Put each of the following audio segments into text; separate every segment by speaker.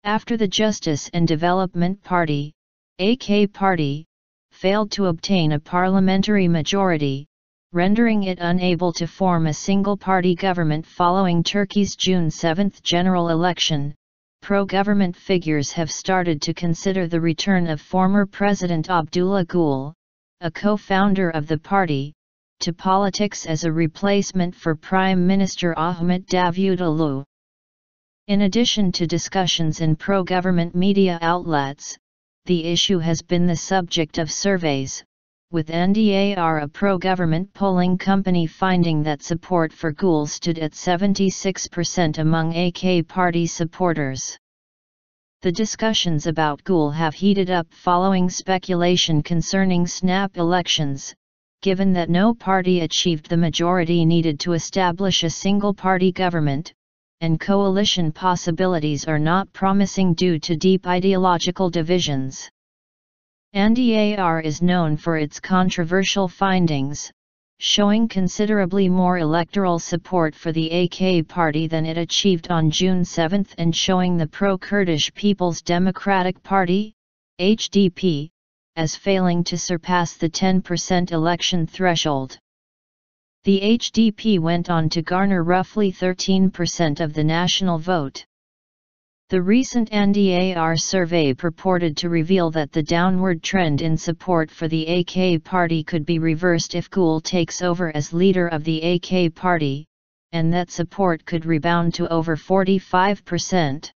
Speaker 1: After the Justice and Development Party, AK Party, failed to obtain a parliamentary majority, rendering it unable to form a single-party government following Turkey's June 7 general election, pro-government figures have started to consider the return of former President Abdullah Gül, a co-founder of the party, to politics as a replacement for Prime Minister Ahmet Davutoğlu. In addition to discussions in pro-government media outlets, the issue has been the subject of surveys, with NDAR, a pro-government polling company, finding that support for Gül stood at 76% among AK party supporters. The discussions about Gül have heated up following speculation concerning snap elections, given that no party achieved the majority needed to establish a single-party government, and coalition possibilities are not promising due to deep ideological divisions. NDAR is known for its controversial findings, showing considerably more electoral support for the AK party than it achieved on June 7 and showing the pro-Kurdish People's Democratic Party, HDP, as failing to surpass the 10% election threshold. The HDP went on to garner roughly 13% of the national vote. The recent NDAR survey purported to reveal that the downward trend in support for the AK party could be reversed if Gül takes over as leader of the AK party, and that support could rebound to over 45%.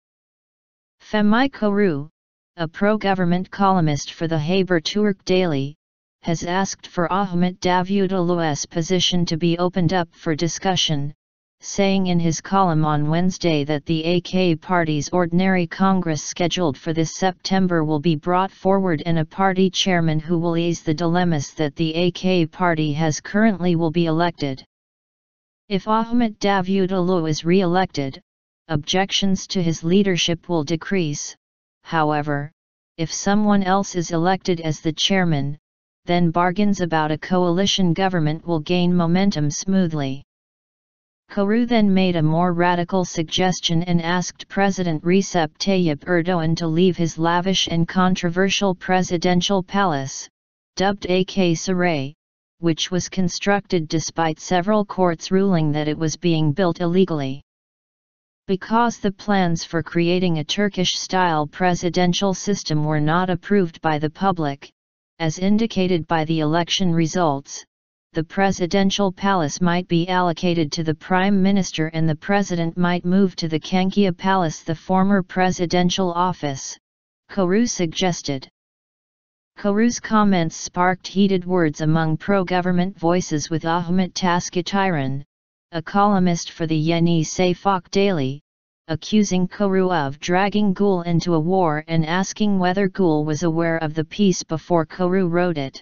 Speaker 1: Femi Koru, a pro-government columnist for the Haberturk Daily, has asked for Ahmet Davutoğlu's position to be opened up for discussion, saying in his column on Wednesday that the AK party's ordinary congress scheduled for this September will be brought forward and a party chairman who will ease the dilemmas that the AK party has currently will be elected. If Ahmet Davutoğlu is re-elected, objections to his leadership will decrease. However, if someone else is elected as the chairman, then bargains about a coalition government will gain momentum smoothly. Koru then made a more radical suggestion and asked President Recep Tayyip Erdoğan to leave his lavish and controversial presidential palace, dubbed AK Saray, which was constructed despite several courts ruling that it was being built illegally. Because the plans for creating a Turkish-style presidential system were not approved by the public, as indicated by the election results, the presidential palace might be allocated to the Prime Minister and the President might move to the Kankia Palace, the former presidential office, Koru suggested. Koru's comments sparked heated words among pro-government voices, with Ahmet Taskatiran, a columnist for the Yeni Şafak Daily, accusing Koru of dragging Gül into a war and asking whether Gül was aware of the piece before Koru wrote it.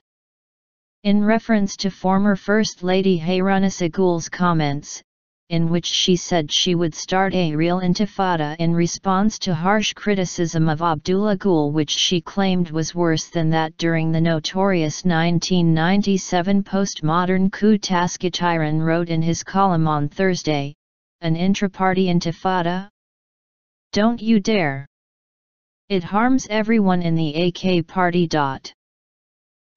Speaker 1: In reference to former First Lady Hayrunisa Gül's comments, in which she said she would start a real intifada in response to harsh criticism of Abdullah Gül, which she claimed was worse than that during the notorious 1997 postmodern coup, Taskatiran wrote in his column on Thursday, "An intra-party intifada? Don't you dare! It harms everyone in the AK party."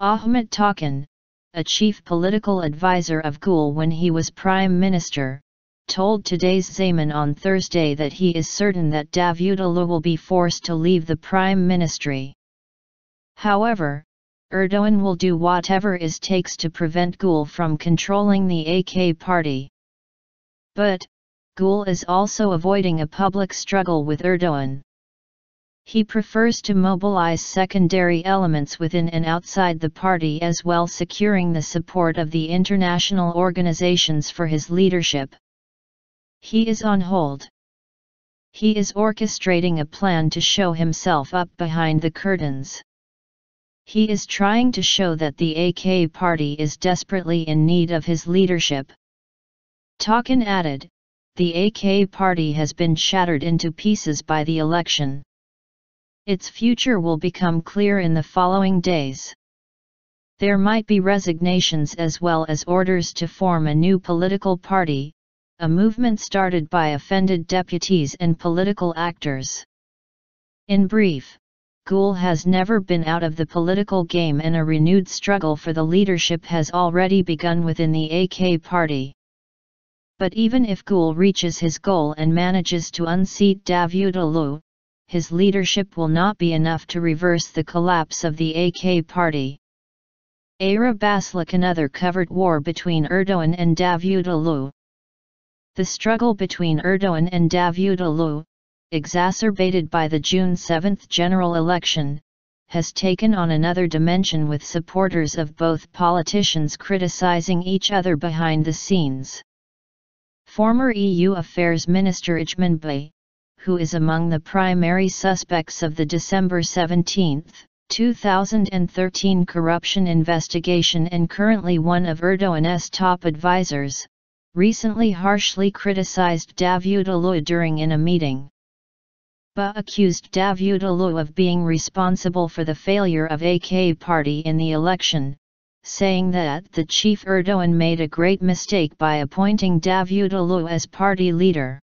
Speaker 1: Ahmet Takan, a chief political advisor of Gül when he was Prime Minister, told Today's Zaman on Thursday that he is certain that Davutoğlu will be forced to leave the Prime Ministry. However, Erdoğan will do whatever it takes to prevent Gül from controlling the AK party. But, Gül is also avoiding a public struggle with Erdoğan. He prefers to mobilize secondary elements within and outside the party, as well securing the support of the international organizations for his leadership. He is on hold. He is orchestrating a plan to show himself up behind the curtains. He is trying to show that the AK party is desperately in need of his leadership. Takan added, "The AK party has been shattered into pieces by the election. Its future will become clear in the following days. There might be resignations as well as orders to form a new political party, a movement started by offended deputies and political actors." In brief, Gül has never been out of the political game, and a renewed struggle for the leadership has already begun within the AK party. But even if Gül reaches his goal and manages to unseat Davutoğlu, his leadership will not be enough to reverse the collapse of the AK party. Ara Başlık, another covert war between Erdoğan and Davutoğlu. The struggle between Erdoğan and Davutoğlu, exacerbated by the June 7 general election, has taken on another dimension, with supporters of both politicians criticizing each other behind the scenes. Former EU Affairs Minister Ahmet Davutoğlu, who is among the primary suspects of the December 17, 2013 corruption investigation and currently one of Erdoğan's top advisors, recently harshly criticized Davutoğlu in a meeting. Ba accused Davutoğlu of being responsible for the failure of AK party in the election, saying that the chief Erdoğan made a great mistake by appointing Davutoğlu as party leader.